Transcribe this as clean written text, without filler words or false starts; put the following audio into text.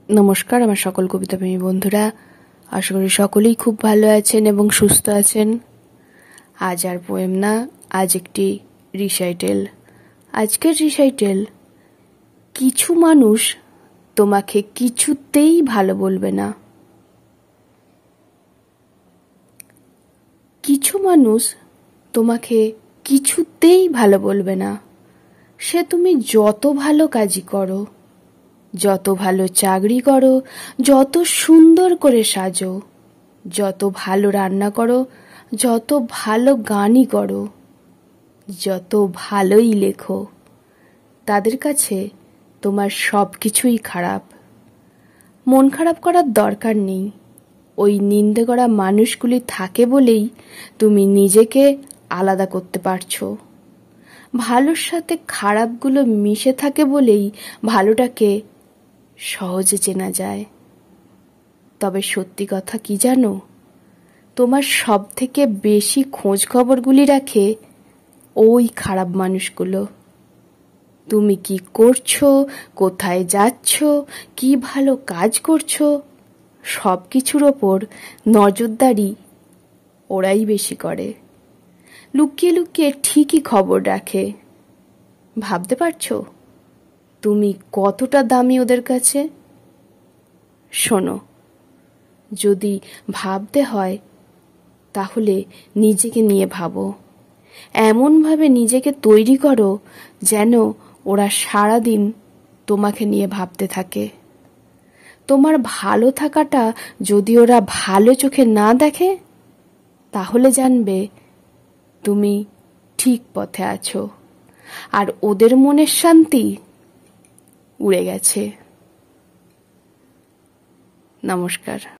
নমস্কার আমার সকল কবিতাপ্রেমী বন্ধুরা, আশা করি সকলেই খুব ভালো আছেন এবং সুস্থ আছেন। আজ আর পোয়েম না, আজ একটি রিসাইটেল। আজকের রিসাইটেল, কিছু মানুষ তোমাকে কিছুতেই ভালো বলবে না। কিছু মানুষ তোমাকে কিছুতেই ভালো বলবে না। সে তুমি যত ভালো কাজই করো, যত ভালো চাকরি করো, যত সুন্দর করে সাজো, যত ভালো রান্না করো, যত ভালো গানই করো, যত ভালোই লেখো, তাদের কাছে তোমার সব কিছুই খারাপ। মন খারাপ করার দরকার নেই। ওই নিন্দে করা মানুষগুলি থাকে বলেই তুমি নিজেকে আলাদা করতে পারছো। ভালোর সাথে খারাপগুলো মিশে থাকে বলেই ভালোটাকে সহজে চেনা যায়। তবে সত্যি কথা কি জানো, তোমার সব থেকে বেশি খোঁজ খবরগুলি রাখে ওই খারাপ মানুষগুলো। তুমি কি করছো, কোথায় যাচ্ছ, কি ভালো কাজ করছো, সব কিছুর ওপর নজরদারি ওরাই বেশি করে। লুকিয়ে লুকিয়ে ঠিকই খবর রাখে। ভাবতে পারছো তুমি কতটা দামি ওদের কাছে? শোনো, যদি ভাবতে হয় তাহলে নিজেকে নিয়ে ভাবো। এমনভাবে নিজেকে তৈরি করো যেন ওরা সারাদিন তোমাকে নিয়ে ভাবতে থাকে। তোমার ভালো থাকাটা যদি ওরা ভালো চোখে না দেখে, তাহলে জানবে তুমি ঠিক পথে আছো আর ওদের মনের শান্তি উড়ে গেছে। নমস্কার।